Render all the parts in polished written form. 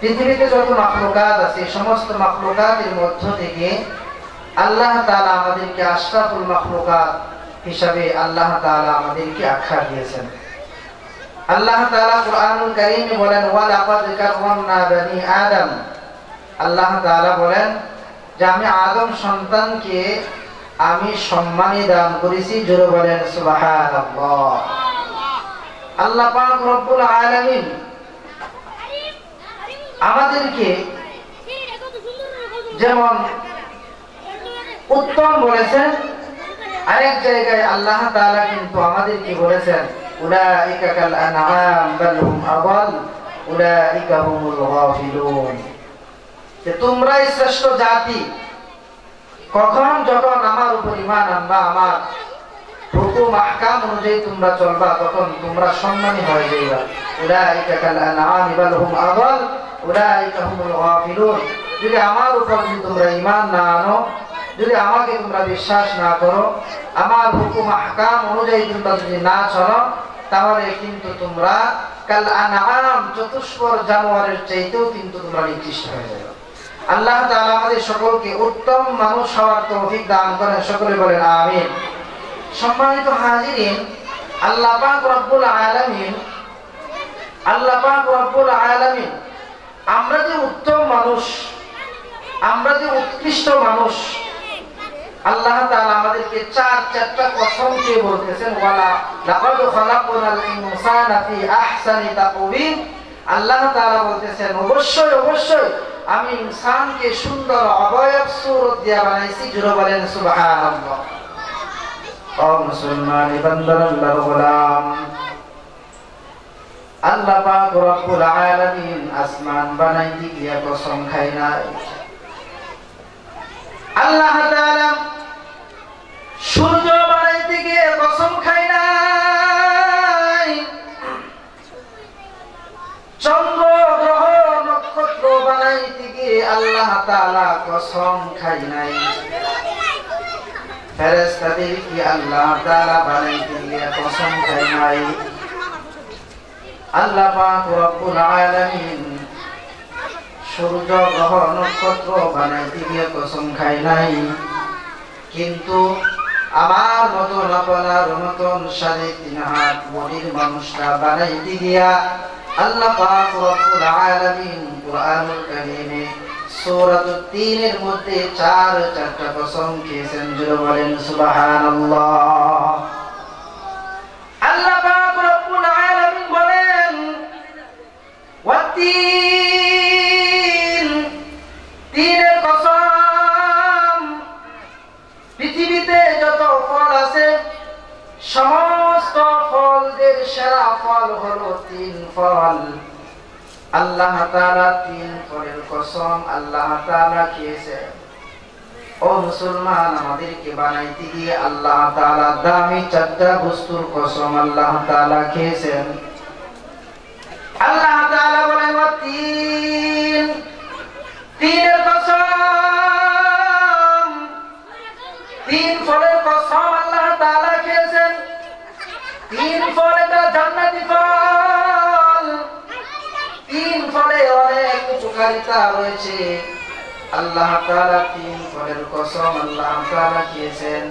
পৃথিবীতে যত মাখলুকাত আছে সমস্ত মাখলুকাতের মধ্য থেকে আল্লাহ তাআলা আমাদেরকে আশরাফুল মাখলুকাত হিসাবে আল্লাহ তাআলা আমাদেরকে আখ্যা দিয়েছেন। আল্লাহ তাআলা কুরআনুল কারীমে বলেন ওয়া লাকাদ কাররামনা বানি আদম। আল্লাহ তাআলা বলেন যে আমি আদম সন্তানকে আমি সম্মানী দান করেছি। জোরে বলেন সুবহানাল্লাহ। আল্লাহ পাক রব্বুল আলামিন আমাদেরকে যেমন উত্তম বলেছেন, আরেক জায়গায় আল্লাহ তাআলা কিন্তু আমাদেরকে বলেছেন উলাইকা কাল আনআম বাল হুম আদাল উলাইকা হুমুল গাফিলুন, যে তোমরাই শ্রেষ্ঠ জাতি কখন যখন আমার উপর ঈমান আনবা, আমার হুকুম আহকাম অনুযায়ী তোমরা চলবা, তখন তোমরা সম্মানী হয়ে যাইবা। উলাইকা কাল আনআম বাল হুম আদাল উলাইকা হুমুল গাফিলুন। যদি আমার উপর যদি তোমরা ঈমান না আনো, যদি আমাকে তোমরা বিশ্বাস না করো, আমার হুকুম আহকাম অনুযায়ী তোমরা যদি না চলো, তাহলে কিন্তু তোমরা কাল আনআম চতুষ্পদ জানোয়ারের চাইতেও কিন্তু তোমরা নিকৃষ্ট হয়ে যাবে। আল্লাহ তাআলা আমাদের সকলকে উত্তম মানুষ হওয়ার তৌফিক দান করেন। সকলে বলেন আমিন। সম্মানিত হাজিরিন, আল্লাহ পাক রব্বুল আলামিন আমরা যে উত্তম মানুষ, আমরা যে উৎকৃষ্ট মানুষ, আল্লাহ তাআলা আমাদেরকে চারটা কসম দিয়ে বলতেছেন ওয়ালা লাকাদ খালাকনাল ইনসানা ফি আহসানি তাকওয়িম। আল্লাহ তাআলা বলতেছেন অবশ্যই অবশ্যই আমি ইনসানকে সুন্দর অবয়ব সুরত দিয়ে বানাইছি। জোরে বলেন সুবহানাল্লাহ। ও মুসলমান বান্দার আল্লাহর গোলাম, আল্লাহ পাক রব্বুল আলামিন আসমান বানাইতে গিয়া কসম খায় নাই। আল্লাহ তাআলা সূর্য বানাইতে গিয়ে কসম খায় নাই। চন্দ্র গ্রহ নক্ষত্র বানাইতে গিয়ে আল্লাহ তাআলা কসম খায় নাই। ফেরেশতাদের কি আল্লাহ তাআলা বানাইতে গিয়ে কসম খায় নাই। আল্লাহ পাক রব্বুল আলামিন সূর্য গ্রহ নক্ষত্র বানাইতে গিয়ে কসম খায় নাই। কিন্তু আমার মতন আপনার মতন 3.5 হাত বডির মানুষটা বানাইতে গিয়া আল্লাহ পাক রব্বুল আলামিন কুরআনুল কারীমে সূরাতুত তিনের মধ্যে চারটা কসম খেয়েছেন। জোরে বলেন সুবহানাল্লাহ। আল্লাহ পাক রব্বুল আলামিন বলেন ওয়াতিন, তিনের কসম। পৃথিবীতে যত ফল আছে সমস্ত ফলদের সেরা ফল হলো 3 ফল। আল্লাহ তাআলা 3 ফলের কসম আল্লাহ তাআলা খেয়েছেন। ও মুসলমান, আমাদেরকে বানাইতে গিয়ে আল্লাহ তাআলা দামি 4টা বস্তুর কসম আল্লাহ তাআলা খেয়েছেন। আল্লাহ তাআলা বলেন তিন, তিনের কসম, 3 ফলের কসম আল্লাহ তাআলা খেয়েছেন। 3 ফল এটা জান্নাতি ফল। 3 ফলে অনেক উপকারিতা রয়েছে। আল্লাহ তাআলা 3 ফলের কসম আল্লাহ তাআলা খেয়েছেন।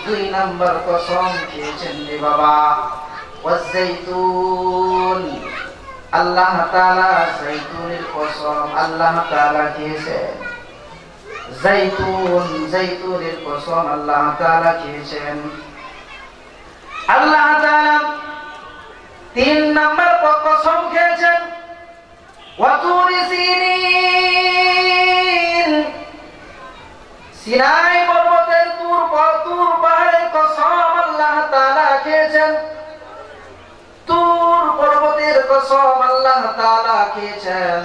2 নাম্বার কসম খেয়েছেন রে বাবা ওয়াজাইতুন। আল্লাহ তাআলা জাইতুনের কসম আল্লাহ তাআলা খেয়েছেন। জাইতুন, জাইতুনের কসম আল্লাহ তাআলা খেয়েছেন। আল্লাহ তাআলা 3 নাম্বার কসম খেয়েছেন ওয়াতুরি সিনিন। সিনাই পর্বতের তুর পাহাড়ের কসম আল্লাহ তাআলা খেয়েছেন। তুর পর্বতের কসম আল্লাহ তাআলা খেয়েছেন।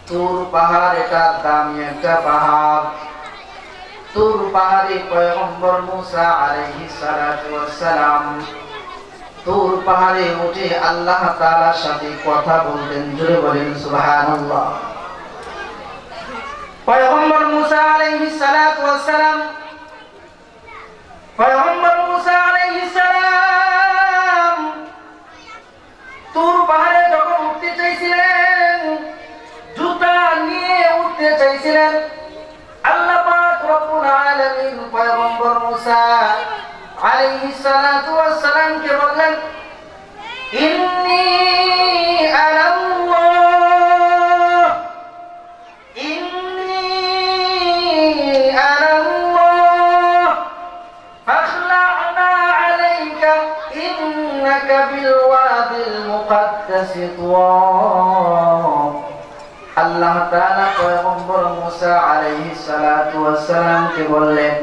তুর পাহাড় এটা দামি একটা পাহাড়। তুর পাহাড়ে পয়গম্বর মুসা আলাইহিস সালাতু ওয়াস সালাম তুর পাহাড়ে উঠে আল্লাহ তাআলার সাথে কথা বলতেন। জোরে বলেন সুবহানাল্লাহ। পয়গম্বর মুসা আলাইহিস সালাতু ওয়াস সালাম, পয়গম্বর মুসা আলাইহিস সালাম তুর পাহাড়ে যখন উঠতে চাইছিলেন ছিলেন আল্লাহ পাক রব্বুল আলামিন পয়গম্বর মুসা আলাইহিস সালাতু ওয়াস সালামকে বললেন ইন্নী আনাল্লাহ ইন্নী আনাল্লাহ ফাখলা'না আলাইকা ইন্নাকা বিল ওয়াদিল মুকদ্দাসি তুওয়া। আল্লাহ তাআলা পয়গম্বর মুসা আলাইহিস সালাতু ওয়াস সালামকে বললেন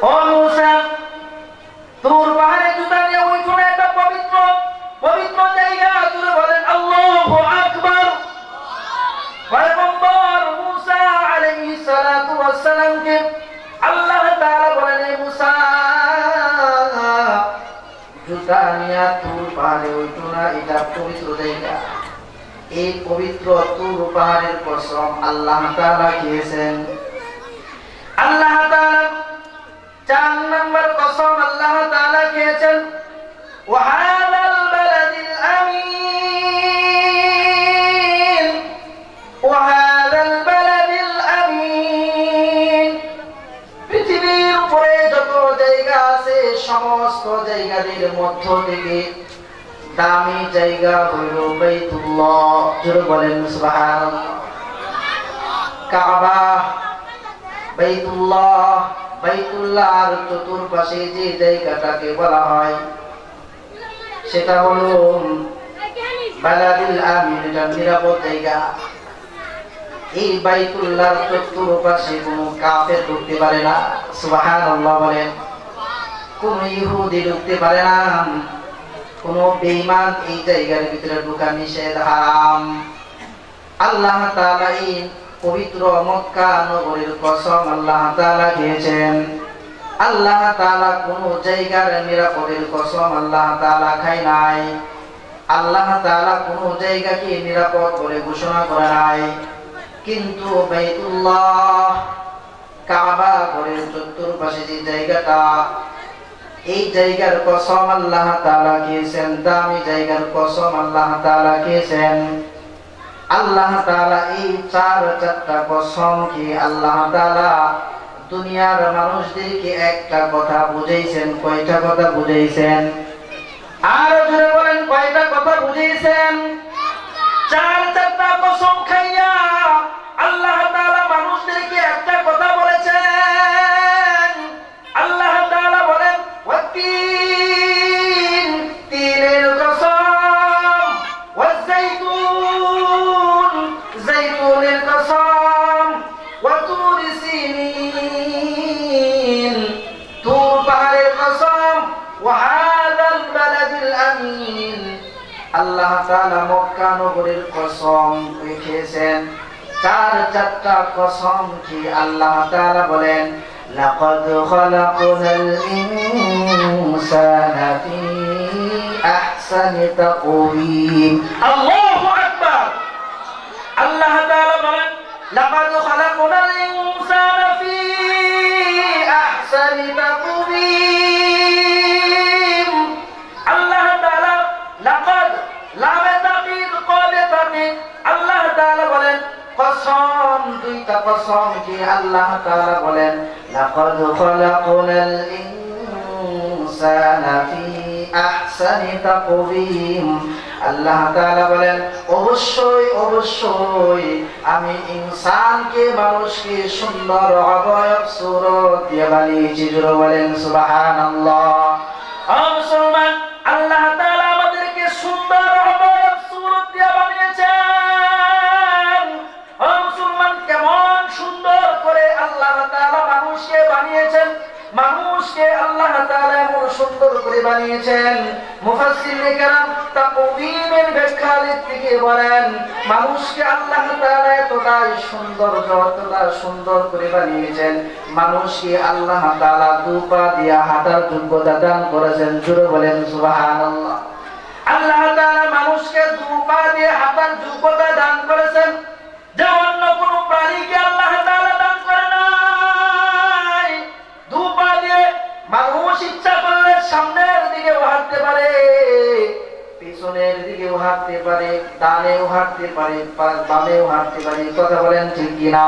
ও মুসা তুর পাহাড়ে জুতা নিয়ে উঠো না, একটা পবিত্র পবিত্র জায়গা, জুড়ে বলেন আল্লাহু আকবার। পয়গম্বর মুসা আলাইহিস সালাতু ওয়াস সালামকে আল্লাহ তাআলা বলেন হে মুসা জুতা নিয়ে তুর পাহাড়ে উঠো না, এটা পবিত্র জায়গা। এই পবিত্র তুর পাহাড়ের কসম আল্লাহ তাআলা খেয়েছেন। আল্লাহ তাআলা 4 নম্বর কসম আল্লাহ তাআলা খেয়েছেন ওয়াহাদাল বালাদিল আমিন ওয়াহাদাল বালাদিল আমিন। পৃথিবীর উপরে যত জায়গা আছে সমস্ত জায়গার মধ্য থেকে দামি জায়গা হলো বাইতুল্লাহ, জোরে বলেন সুবহানাল্লাহ। কাবা বাইতুল্লাহ, বাইতুল্লাহর চতুর্পাশে যে জায়গাটাকে বলা হয় সেটা হলো বালাদুল আমিন, এটা নিরাপদ জায়গা। এই বাইতুল্লাহর চতুর্পাশে কোনো কাফের ঢুকতে পারে না, সুবহানাল্লাহ বলেন। কোন ইহুদি ঢুকতে পারে না, কোন বেঈমান এই জায়গার ভিতরে ঢোকা নিষেধ, হারাম। আল্লাহ তাআলা এই পবিত্র মক্কা নগরীর কসম আল্লাহ তাআলা খেয়েছেন। আল্লাহ তাআলা কোন জায়গার নিরাপদের কসম আল্লাহ তাআলা খায় নাই। আল্লাহ তাআলা কোন জায়গাকে নিরাপদ বলে ঘোষণা করে নাই। কিন্তু বাইতুল্লাহ কাবা ঘরের চতুর্পাশে যে জায়গাটা, এই জায়গার কসম আল্লাহ তাআলা খেয়েছেন, দামি জায়গার কসম আল্লাহ তাআলা খেয়েছেন। আল্লাহ তাআলা এই 4টা কসম কি আল্লাহ তাআলা দুনিয়ার মানুষদেরকে একটা কথা বুঝাইছেন। কয়টা কথা বুঝাইছেন? আর জোরে বলেন কয়টা কথা বুঝাইছেন? 4টা কসম খাইয়া আল্লাহ তাআলা মানুষদেরকে একটা কথা বলেছেন। আল্লাহ তাআলা বলেন ওয়াতিন, তিনের কসম, ওয়াজাইতুন, জাইতুনের কসম, ওয়াতুর সিনিন, তুর পাহাড়ের কসম, ওয়াহাদাল বালাদিল আমিন। আল্লাহ তাআলা মক্কা নগরীর কসম খেয়েছেন। 4টা কসম কি আল্লাহ তাআলা বলেন লাকাদ খালাকনাল ইনসানা ফি আহসানি তাকওয়িম। আল্লাহু আকবার। আল্লাহ তাআলা বলেন লাকাদ খালাকনাল ইনসানা ফি আহসানি তাকওয়িম। আল্লাহ তাআলা লাকাদ লামে তাকিদ কলে তাকিদ আল্লাহ তাআলা বলেন কসম, 2টা কসম কি আল্লাহ তাআলা বলেন লাকাদ খালাকনাল ইনসানা ফি আহসানি তাকওয়িম। আল্লাহ তাআলা বলেন অবশ্যই অবশ্যই আমি ইনসানকে, মানুষকে সুন্দর অবয়ব সুরত দিয়ে বানিয়েছি, জোরে বলেন সুবহানাল্লাহ। ও মুসলমান, আল্লাহ তাআলা আমাদেরকে সুন্দর অবয়ব সুরত দিয়ে বানিয়েছেন। ও মুসলমান, কেমন সুন্দর করে আল্লাহ তাআলা মানুষকে বানিয়েছেন। মানুষকে আল্লাহ তাআলা এমন সুন্দর করে বানিয়েছেন। মুফাসসিরিনে কেরাম তাকওয়িমের ব্যাখ্যা লিখতে গিয়ে বলেন মানুষকে আল্লাহ তাআলা এতটাই সুন্দর করে বানিয়েছেন, মানুষকে আল্লাহ তাআলা 2 পা দিয়ে হাঁটার যোগ্যতা দান করেছেন, জোরে বলেন সুবহানাল্লাহ। আল্লাহ তাআলা মানুষকে 2 পা দিয়ে হাঁটার যোগ্যতা দান করেছেন, যা অন্য কোন প্রাণীকে আল্লাহ তাআলা দান করে নাই। 2 পা দিয়ে মানুষ ইচ্ছা করলে সামনের দিকে হাঁটতে পারে, পিছনের দিকে হাঁটতে পারে, ডানেও হাঁটতে পারি, বামেও হাঁটতে পারি। কথা বলেন ঠিক কিনা?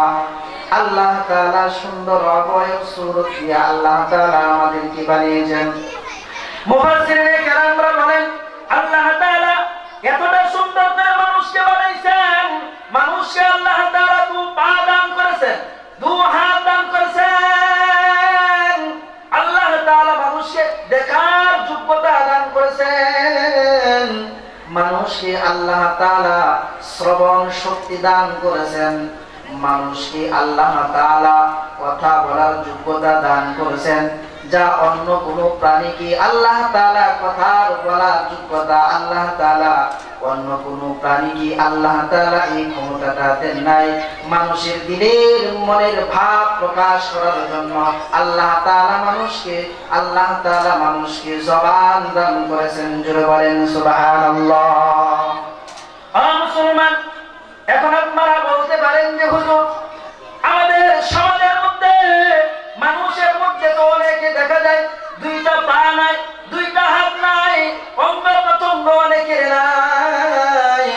আল্লাহ তাআলা সুন্দর অবয়ব সুরত দিয়ে আল্লাহ তাআলা আমাদেরকে বানিয়েছেন। মুফাসসিরিনে কেরামরা বলেন আল্লাহ তাআলা এতটা সুন্দর করে মানুষকে বানাইছেন, মানুষকে আল্লাহ তাআলা দু পা দান করেছেন, দু হাত দান করেছেন, আল্লাহ তাআলা মানুষকে দেখার যোগ্যতা দান করেছেন, মানুষকে আল্লাহ তাআলা শ্রবণ শক্তি দান করেছেন, মানুষকে আল্লাহ তাআলা কথা বলার যোগ্যতা দান করেছেন, যা অন্য কোন প্রাণীকে আল্লাহ তাআলা কথার বলার যোগ্যতা আল্লাহ তাআলা অন্য কোন প্রাণীকে আল্লাহ তাআলা এই ক্ষমতাটা দেন নাই। মানুষের দিলের মনের ভাব প্রকাশ করার জন্য আল্লাহ তাআলা মানুষকে জবান দান করেছেন। জোরে বলেন সুবহানাল্লাহ। মুসলমান, এখন আপনারা বলতে পারেন যে হুজুর আমাদের সমাজের মধ্যে মানুষের মধ্যে তো অনেকে দেখা যায় দুইটা পা নাই, দুইটা হাত নাই, অঙ্গ প্রত্যঙ্গ অনেকের নাই।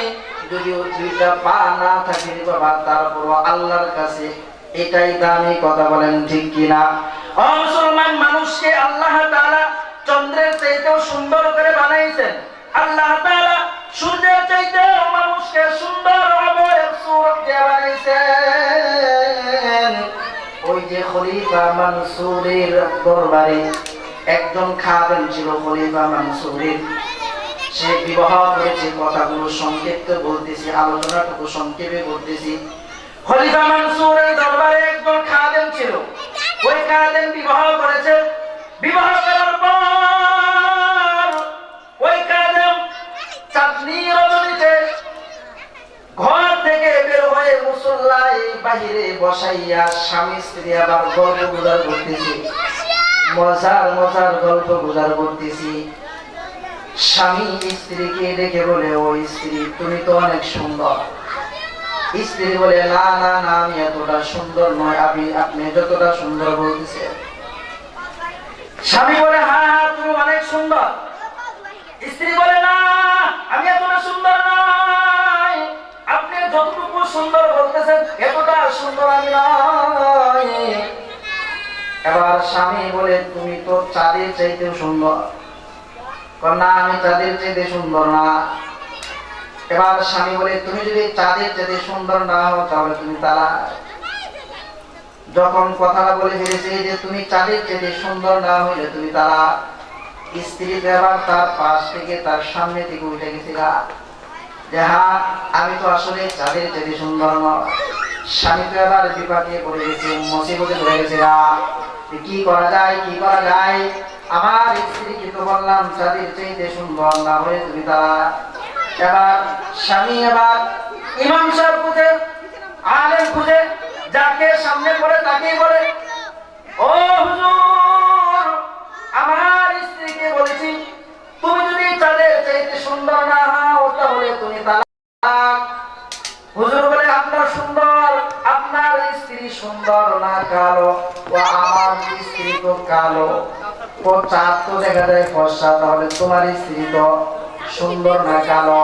যদিও দুইটা পা না থাকে বাবা, তারপরও আল্লাহর কাছে এটাই দামি। কথা বলেন ঠিক কিনা? মুসলমান, মানুষকে আল্লাহ তাআলা চন্দ্রের চাইতেও সুন্দর করে বানাইছেন। আল্লাহ তাআলা সূর্যের চাইতেও মানুষকে সুন্দর অবয়ব সুরত দিয়ে বানাইছেন। ওই যে খলিফা মানসুরের দরবারে একজন খাদেম ছিল, খলিফা মানসুরের, সে বিবাহ করেছে। কথাগুলো সংক্ষিপ্ত বলতেছি, আলোচনাটুকু সংক্ষেপে বলতেছি। খলিফা মানসুরের দরবারে একজন খাদেম ছিল, ওই খাদেম বিবাহ করেছে। বিবাহ করার পর ওই খাদেম চাঁদনি রজনীতে ঘর থেকে বের হয়ে মুসল্লায় বাহিরে বসাইয়া স্বামী স্ত্রী আবার গল্প গুজার করতেছি, মজার গল্প গুজার করতেছি। স্বামী স্ত্রীকে ডেকে বলে, ও স্ত্রী তুমি তো অনেক সুন্দর। স্ত্রী বলে, না না না, আমি এতটা সুন্দর নয়, আপনি যতটা সুন্দর বলতেছেন। স্বামী বলে, হ্যাঁ হ্যাঁ তুমি অনেক সুন্দর। স্ত্রী বলে, না আমি এতটা সুন্দর নয়, আপনি যতটুকু সুন্দর বলতেছেন এতটা সুন্দর আমি নয়। এবার স্বামী বলে, তুমি তো চাঁদের চাইতেও সুন্দর। না আমি চাঁদের চাইতে সুন্দর না। এবার স্বামী বলে, তুমি যদি চাঁদের চাইতে সুন্দর না হও তাহলে তুমি তালাক। যখন কথাটা বলে ফেলেছে যে তুমি চাঁদের চাইতে সুন্দর না হইলে তুমি তালাক, স্ত্রী এবার তার পাশ থেকে তার সামনে থেকে উঠে গেছে যে হ্যাঁ আমি তো আসলে চাঁদের চাইতে সুন্দর নয়। স্বামী তো এবার বিপাকে পড়ে গেছে, মুসিবতে পড়ে গেছে। কি করা যায়, আমার স্ত্রীকে তো বললাম চাঁদের চাইতে সুন্দর না হয়ে তুমি তালাক। এবার স্বামী এবার ইমাম সাহেব খুঁজে, আলেম খুঁজে, যাকে সামনে পড়ে তাকেই বলে, ও হুজুর আমার স্ত্রীকে বলেছি তুমি যদি চাঁদের চাইতে সুন্দর না হও তাহলে তুমি তালাক। হুজুর বলে, আপনার স্ত্রী সুন্দর না কালো? ও আমার স্ত্রী তো কালো, ও চাঁদ তো দেখা যায় ফর্সা, তাহলে তোমার স্ত্রী তো সুন্দর না কালো,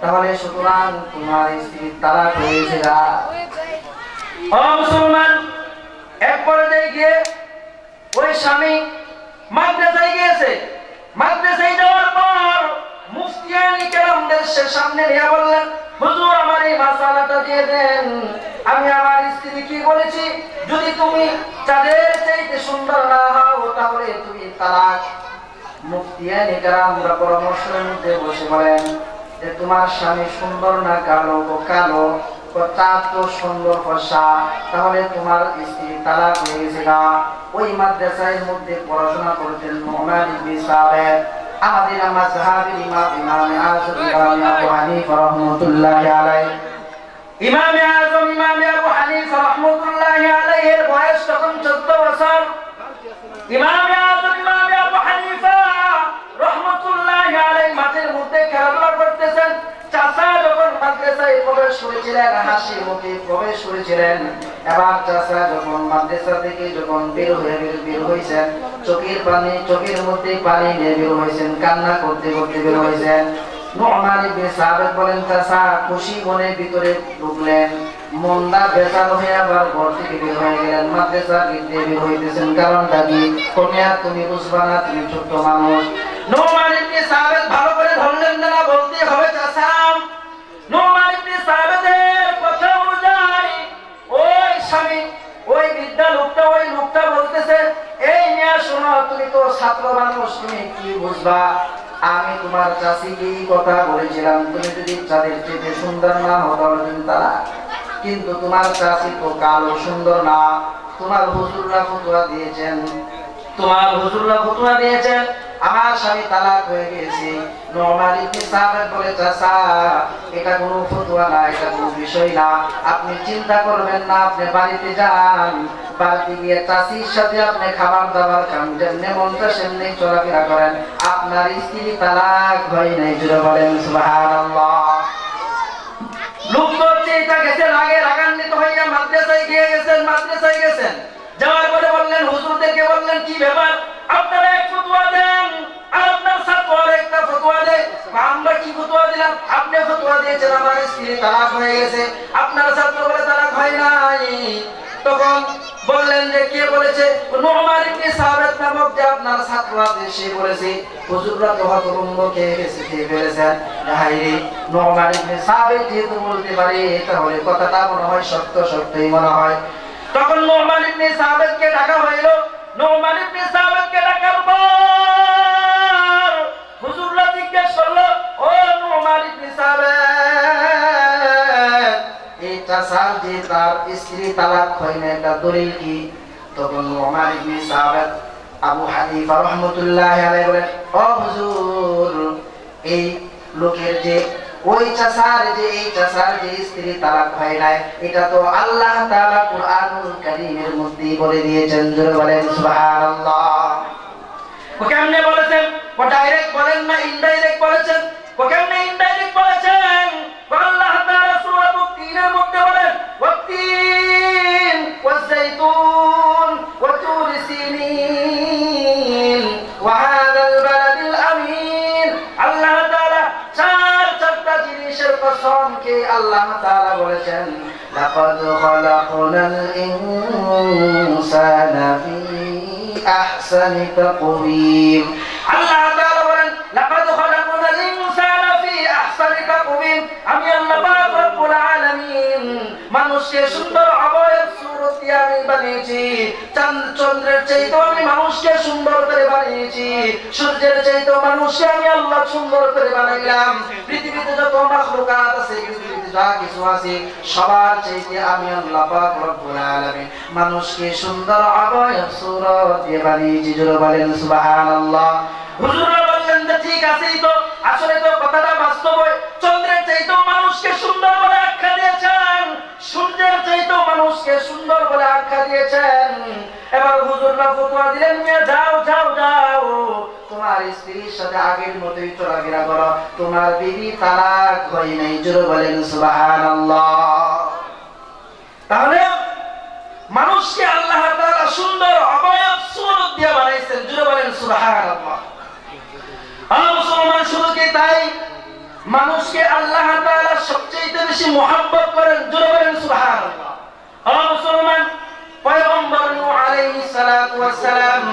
তাহলে সুতরাং তোমার স্ত্রী তালাক হয়েছে। মুসলমান, এক পর্যায়ে গিয়ে ওই স্বামী মাদ্রাসায় গিয়েছে। মাদ্রাসায় যাওয়ার পর মুফতিয়ানি কেরামদের সামনে নিয়ে বললেন, হুজুর আমার এই মাসালাটা দিয়ে দেন, আমি আমার স্ত্রীকে বলেছি যদি তুমি চাঁদের চাইতে সুন্দর না হও তাহলে তুমি তালাক। মুফতিয়ানি কেরামরা পরামর্শের মধ্যে বসে বলেন যে তোমার স্বামী সুন্দর না কালো? কালো। চাঁদ তো সুন্দর ফর্সা, তাহলে তোমার স্ত্রী তালাক হয়ে গেছে। ওই মাদ্রাসার মধ্যে পড়াশোনা করতেন নু'মান ইবনে সাবিত, আমাদের মাযহাবের ইমাম ইমাম আযম ইমাম আবু হানিফা রাহমাতুল্লাহি আলাইহি। ইমাম আযম ইমাম আবু হানিফা রাহমাতুল্লাহি আলাইহি এর বয়স তখন 14 বছর। ইমাম আযম ইমাম আবু হানিফা রাহমাতুল্লাহি আলাইহি মাঠের মধ্যে খেলাধুলা করতেছেন। চাচা যখন মাদ্রাসায় প্রবেশ করেছিলেন, হাসি মুখে প্রবেশ করেছিলেন। এবার চাচা যখন মাদ্রাসা থেকে যখন বের হয়েছেন, চোখের মধ্যে পানি নিয়ে বের হয়েছেন, কান্না করতে করতে বের হয়েছেন। নু'মান ইবনে সাবিত বলেন চাচা খুশি মনে ভিতরে ঢুকলেন, মনটা বেজার হয়ে আবার ঘর থেকে বের হয়ে গেলেন। মাদ্রাসা গিয়ে বের হইতেছেন, কারণটা কি? কন্যা তুমি বুঝবা না, তুমি ছোট মানুষ। নু'মান ইবনে সাবিত ভালো করে ধরলেন না, বলতে হবে চাচা নু'মান ইবনে সাবিতের কথা অনুযায়ী ওই স্বামী ওই বৃদ্ধা লোকটা ওই লোকটা বলতেছে, এই মিয়া শোনো, তুমি তো ছাত্র মানুষ, তুমি কি বুঝবা? আমি তোমার চাষিকে কথা বলেছিলাম, তুমি যদি চাঁদের চেয়ে সুন্দর না হও তাহলে তুমি তারা, কিন্তু তোমার চাষি তো কালো সুন্দর না। তোমার হুজুররা ফতোয়া দিয়েছেন, তোমার হুজুররা ফতোয়া দিয়েছেন আমার স্বামী তালাক হয়ে গেছে। নু'মান ইবনে সাবিত বলে চাচা এটা কোনো ফতোয়া না, এটা কোনো বিষয় না, আপনি চিন্তা করবেন না, আপনি বাড়িতে যান, বাড়িতে গিয়ে চাষির সাথে আপনি খাবার দাবার খান, যেমনি মন চায় সেমনি চলাফেরা করেন, আপনার স্ত্রী তালাক হয় নাই। জোরে বলেন সুবহানাল্লাহ। লোক তো এটা গেছে রাগে রাগান্বিত হইয়া মাদ্রাসায় গেছেন, যাওয়ার পরে বললেন হুজুরদেরকে, বললেন কি ব্যাপার, আপনারা এক ফতোয়া দেন আর আপনার ছাত্র আরেকটা ফতোয়া দেয়, আমরা কি ফতোয়া দিলাম? আপনি ফতোয়া দিয়েছেন আমার স্ত্রী তালাক হয়ে গেছে, আপনার ছাত্র বলে তালাক হয় নাই। তখন বললেন যে কে বলেছে? নু'মান ইবনে সাবিত নামক যে আপনার ছাত্র আছে সে বলেছে। হুজুররা তো হতভম্ব খেয়ে ফেলেছেন, হায়রে নু'মান ইবনে সাবিত যেহেতু বলতে পারে তাহলে কথাটা মনে হয় সত্যই মনে হয়। তখন নু'মান ইবনে সাবিতকে ডাকা হইল। নু'মান ইবনে সাবিতকে ডাকার পর হুজুররা জিজ্ঞেস করলো, ও নু'মান ইবনে সাবিত, এই চাচার যে তার স্ত্রী তালাক হয় না এটা দলিল কি? তখন নু'মান ইবনে সাবিত আবু হানিফা রাহমাতুল্লাহি আলাইহি বলেন, ও হুজুর, এই লোকের যে ওই চাচার যে স্ত্রী তালাক হয় নাই এটা তো আল্লাহ তাআলা কুরআনুল কারীমের মধ্যে বলে দিয়েছেন। জোরে বলেন সুবহানাল্লাহ। ও কেমনে বলেছেন? ও ডাইরেক্ট বলেন না ইনডাইরেক্ট বলেছেন? ও কেমনে ইনডাইরেক্ট বলেছেন? আল্লাহ তাআলা সূরা তিনের মধ্যে বলেন, ওয়াতিন ওয়াজাইতুন ওয়া তুর সিনিন ওয়া হাযাল বালাদিল আমিন। আল্লাহ তাআলা চারটা জিনিসের কসমকে আল্লাহ তাআলা বলেছেন, লাকাদ খালাকনাল ইনসানা ফি আহসানি তাকওয়িম। আল্লাহ তাআলা বলেন, লাকাদ খালাকনাল ইনসানা ফি আহসানি তাকওয়িম। আমি আল্লাহ পাক রব্বুল আলামিন মানুষকে সুন্দর অবয়ব সুরত দিয়ে আমি বানিয়েছি। চন্দ্রের চাইতেও আমি মানুষকে সুন্দর করে বানিয়েছি, সূর্যের চাইতেও মানুষকে আমি আল্লাহ সুন্দর করে বানাইলাম। পৃথিবীতে যত মাখলুকাত আছে, পৃথিবীতে যা কিছু আছে সবার চাইতে আমি আল্লাহ পাক রব্বুল আলামিন মানুষকে সুন্দর অবয়ব সুরত দিয়ে বানিয়েছি। জোরে বলেন সুবহানাল্লাহ। হুজুররা বললেন যে ঠিক আছেই তো, আসলে তো কথাটা বাস্তব। চন্দ্রের চাইতেও মানুষকে সুন্দর বলে আখ্যা দিয়েছেন, সূর্যের চাইতেও মানুষকে সুন্দর বলে আখ্যা দিয়েছেন। এবার হুজুররা ফতোয়া দিলেন, মেয়ে যাও যাও যাও, তোমার স্ত্রীর সাথে আগের মতোই চলাফেরা করো, তোমার বিবি তালাক হয় নাই। জোরে বলেন সুবহানাল্লাহ। তাহলে মানুষকে আল্লাহ তাআলা সুন্দর অবয়ব সুরত দিয়ে বানাইছেন। জোরে বলেন সুবহানাল্লাহ। মুসলমান শুধু কি তাই, মানুষকে আল্লাহ তাআলা সবচেয়ে বেশি মহব্বত করেন। জোরে বলেন সুবহানাল্লাহ। মুসলমান পয়গম্বর নূহ আলাইহিস সালাতু ওয়াস সালাম,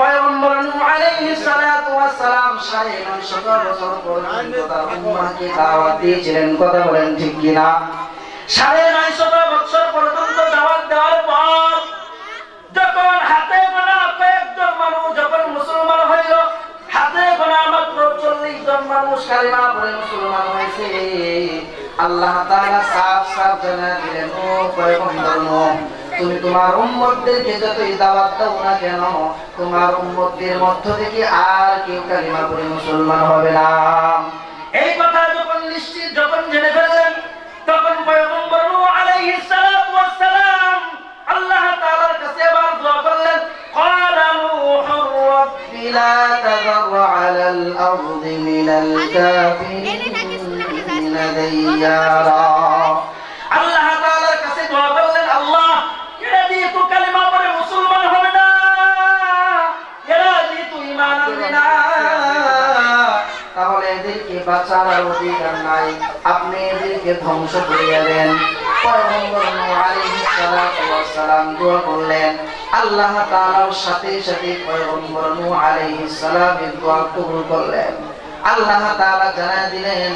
পয়গম্বর নূহ আলাইহিস সালাতু ওয়াস সালাম 950 বছর পর্যন্ত তার উম্মতকে দাওয়াত দিয়েছিলেন। কথা বলেন ঠিক কি না? 950 বছর পর্যন্ত দাওয়াত দেওয়ার পর যখন হাতে গোনা কয়েকজন মানুষ যখন মুসলমান হইল, হাতে গোনা মাত্র 40 জন মানুষ কালিমা পড়ে মুসলমান হয়েছে, আল্লাহ তাআলা সাফ জানা দিলেন, ও পয়গম্বর নূহ, তুমি তোমার উম্মতদেরকে যতই দাওয়াত দাও না কেন, তোমার উম্মতদের মধ্য থেকে আর কেউ কালিমা পড়ে মুসলমান হবে না। এই কথা যখন নিশ্চিত যখন জেনে ফেললেন, তখন পয়গম্বর নূহ আলাইহিস সালাতু ওয়াস সালাম আল্লাহ তাআলার কাছে আবার দোয়া করলেন, ক্বালা নূহুর রাব্বি লা তাযার আলাল আরদি মিনাল কাফিরিনা দাইয়ারা। আল্লাহ তাআলার কাছে দোয়া করলেন, আল্লাহ এরা যেহেতু কালিমা পড়ে মুসলমান হবে না, এরা যেহেতু ঈমান আনবে না, তাহলে এদেরকে বাঁচার অধিকার নাই, আপনি এদেরকে ধ্বংস করিয়া দেন। পয়গম্বর নূহ আলাইহিস সালাতু ওয়াস সালাম দোয়া করলেন, আল্লাহ তাআলার সাথে সাথে পয়গম্বর নূহ আলাইহিস সালামের দোয়া কবুল করলেন। আল্লাহ তাআলা জানায় দিলেন,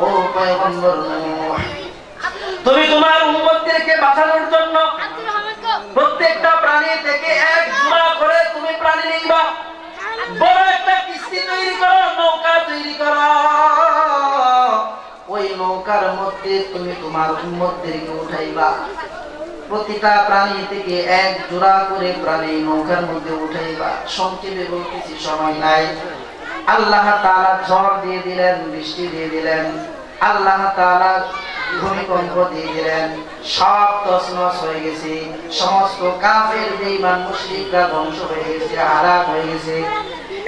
ও পয়গম্বর নূহ, তুমি তোমার উম্মতদেরকে বাঁচানোর জন্য প্রত্যেকটা প্রাণী থেকে এক জোড়া করে তুমি প্রাণী নিবা, বড় একটা কিস্তি তৈরি করো, নৌকা তৈরি করো, ওই নৌকার মধ্যে তুমি তোমার উম্মতদেরকে উঠাইবা। প্রতিটা প্রাণী থেকে এক জোড়া করে প্রাণী নৌকার মধ্যে উঠাইবা। সংক্ষেপে বলতেছি, সময় নাই। আল্লাহ তাআলা ঝড় দিয়ে দিলেন, বৃষ্টি দিয়ে দিলেন, আল্লাহ তাআলা ভূমিকম্প দিয়ে দিলেন, সব তছনছ হয়ে গেছে। সমস্ত কাফের বেঈমান মুশরিকরা ধ্বংস হয়ে গেছে, হালাক হয়ে গেছে।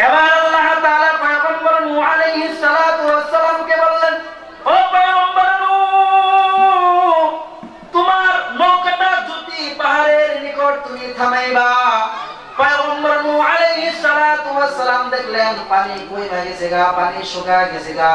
এবার আল্লাহ তাআলা পয়গম্বর নূহ আলাইহিস সালাতু ওয়াস সালামকে বললেন, ও পয়গম্বর নূহ, তোমার নৌকাটা যদি পাহাড়ের নিকট তুমি থামাইবা। পয়গম্বর নূহ আলাইহিস সালাতু ওয়াস সালাম দেখলেন পানি কইমা গেছে গা, পানি শুকায় গেছে গা।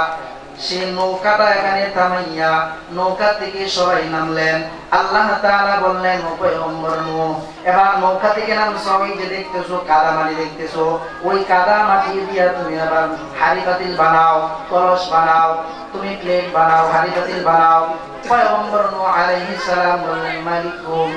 সে নৌকাটা এখানে থামাইয়া নৌকা থেকে সবাই নামলেন। আল্লাহ তাআলা বললেন, ও পয়গম্বর নূহ, এবার নৌকা থেকে নামছো, ওই যে দেখতেছো কাদা মাটি দেখতেছো, ওই কাদা মাটি দিয়া তুমি আবার হাড়ি পাতিল বানাও, কলস বানাও, তুমি প্লেট বানাও, হাড়ি পাতিল বানাও। পয়গম্বর নূহ আলাইহিস সালাম বললেন, মালিকুম,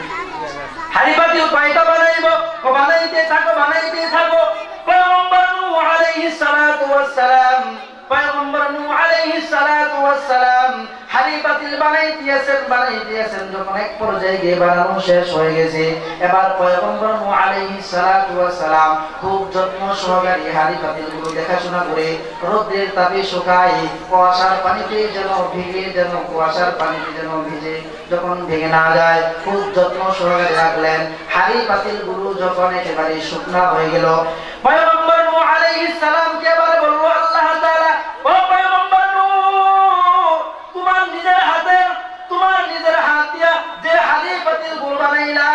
হাড়ি পাতিল কয়টা বানাইবো? ও বানাইতে থাকো, বানাইতে থাকো। পয়গম্বর নূহ আলাইহিস সালাতু ওয়াস সালাম, পয়গম্বর নূহ আলাইহিস সালাতু ওয়াস সালাম হাড়ি পাতিল বানাইতেছেন। যখন এক পর্যায়ে গিয়ে বানানো শেষ হয়ে গেছে, এবার পয়গম্বর নূহ আলাইহিস সালাতু ওয়াস সালাম খুব যত্ন সহকারে হাড়ি পাতিলগুলো দেখাশোনা করে রোদের তাপে শুকায়, কুয়াশার পানিতে যেন ভিজে, যেন কুয়াশার পানিতে যেন ভিজে, যখন ভেঙে না যায়, খুব যত্ন সহকারে রাখলেন। হাড়ি পাতিলগুলো যখন একেবারে শুকনা হয়ে গেল, পয়গম্বর নূহ আলাইহিস সালামকে এবার বলল আল্লাহ তাআলা, ও পয়গম্বর নূহ, তোমার নিজের হাত দিয়া যে হাড়ি পাতিলগুলো বানাইলা,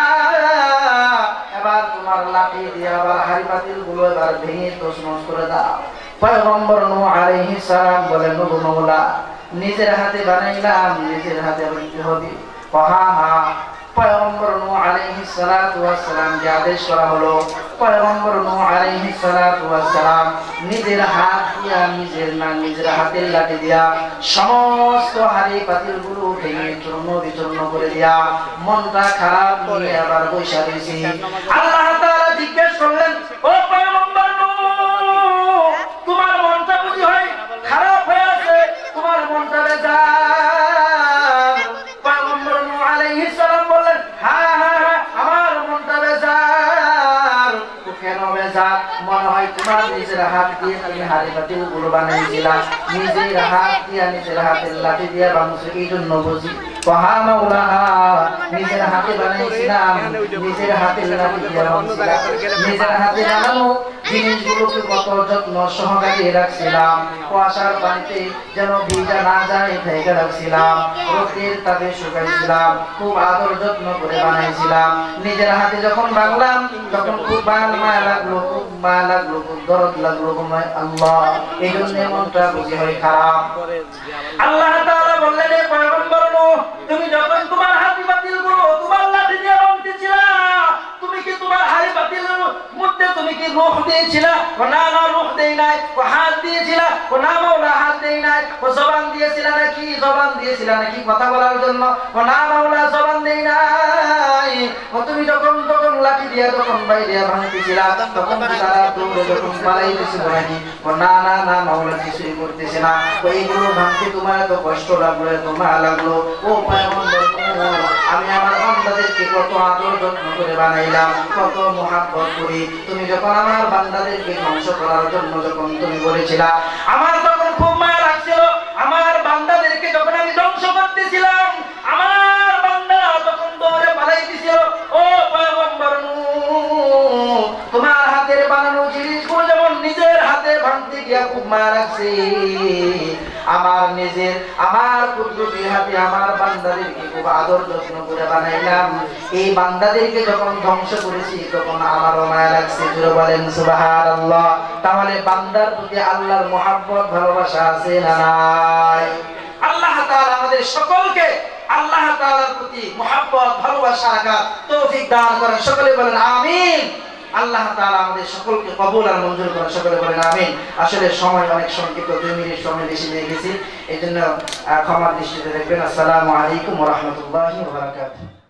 এবার তোমার লাঠি দিয়া আবার হাড়ি পাতিলগুলো এবার ভেঙে তছনছ করে দাও। পয়গম্বর নূহ আলাইহিস সালাম বলেন, ও মওলা, নিজের হাতে বানাইলাম, নিজের হাতে আবার কি হবে? হ্যাঁ। পয়গম্বর নূহ আলাইহিস সালাতু ওয়াস সালাম যে আদেশ করা হলো, পয়গম্বর নূহ আলাইহিস সালাতু ওয়াস সালাম নিজের হাত দিয়া, নিজের হাতের লাঠি দিয়া সমস্ত হাড়ি পাতিলগুলো ভেঙে চূর্ণ বিচূর্ণ করে দিয়া মনটা খারাপ নিয়ে আবার বসে রয়েছে। আল্লাহ তাআলা জিজ্ঞেস করলেন, ও পয়গম্বর নূহ, তোমার মনটা বুঝি হয় খারাপ হয়ে আছে, তোমার মনটা বেজার? পয়গম্বর নূহ আলাইহিস সালাম বললেন, হ্যাঁ হ্যাঁ হ্যাঁ, আমার মনটা বেজার। তো কেন বেজার? মনে হয় তোমার নিজের হাত দিয়ে তুমি হাড়ি পাতিলগুলো বানাইছিলা, নিজের হাত দিয়া, নিজের হাতের লাঠি দিয়া বানাইছো, এই জন্য বুঝি। হ্যাঁ মাওলা, নিজের হাতে বানাইছিলাম, নিজের হাতের লাঠি দিয়া বানাইছিলাম, নিজের হাতে বানানো জিনিসগুলোকে কত যত্ন সহকারে রাখছিলাম, কুয়াশার পানিতে যেন ভিজা না যায় ঢেকে রাখছিলাম, রোদের তাপে শুকাইছিলাম, খুব আদর যত্ন করে বানাইছিলাম। নিজের হাতে যখন বানালাম তখন খুব মায়া লাগলো, খুব মায়া লাগলো, খুব দরদ লাগলো। আল্লাহ, এই জন্য মনটা বুঝি হয় খারাপ। আল্লাহ তাআলা বললেন, হে পয়গম্বর নূহ, তুমি যখন তোমার হাড়ি পাতিলগুলো তোমার লাঠি দিয়ে বানাইছিলা, তুমি কি তোমার হাড়ি পাতিলের মধ্যে তুমি কি রূহ দিয়েছিলা? না না, রূহ দেই নাই। হাত দিয়েছিলা? না মাওলা, হাত দেই নাই। জবান দিয়েছিলা নাকি? জবান দিয়েছিলা নাকি কথা বলার জন্য? না মাওলা, জবান দেই নাই। তুমি যখন লাঠি দিয়া যখন বাইরে ভাঙতেছিলা, তখন তারা দৌড়ে যখন পালাইতেছিল নাকি? না না না মাওলা, কিছুই করতেছে না। এইগুলো ভাঙতে তোমার এত কষ্ট লাগলো, এত মায়া লাগলো। ও পয়গম্বর নূহ, আমি আমার বান্দাদেরকে কত আদর যত্ন করে বানাইলাম, কত মুহাব্বত করি। তুমি যখন আমার বান্দাদেরকে ধ্বংস করার জন্য যখন তুমি বলেছিলা, আমার তখন খুব মায়া লাগছিল। আমার বান্দাদেরকে যখন আমি ধ্বংস করতেছিলাম, আমার বান্দারা তখন দৌড়ে পালাইতেছিল। ও পয়গম্বর নূহ, তোমার হাতের বানানো জিনিসগুলো যেমন নিজের হাতে ভাঙতে গিয়া খুব মায়া লাগছে, আমার কুদরতি হাতে আমার তোমার বান্দাদেরকে খুব আদর যত্ন করে বানাইলাম, এই বান্দাদেরকে যখন ধ্বংস করেছি তখন আমারও মায়া লাগছে। জোরে বলেন সুবহানাল্লাহ। তাহলে বান্দার প্রতি আল্লাহর মহব্বত ভালোবাসা আছে না নাই? আল্লাহ তাআলা আমাদের সকলকে আল্লাহ তাআলার প্রতি মহব্বত ভালোবাসা রাখার তৌফিক দান করেন। সকলে বলেন আমিন। আল্লাহ তাআলা আমাদের সকলকে কবুল আর মঞ্জুর করেন। সকলে বলেন আমিন। আসলে সময় অনেক সংক্ষিপ্ত, 2 মিনিট সময় বেশি নিয়ে গেছি, এই জন্য ক্ষমার দৃষ্টিতে দেখবেন। আসসালামু আলাইকুম ওয়া রাহমাতুল্লাহি ওয়া বারাকাতুহু।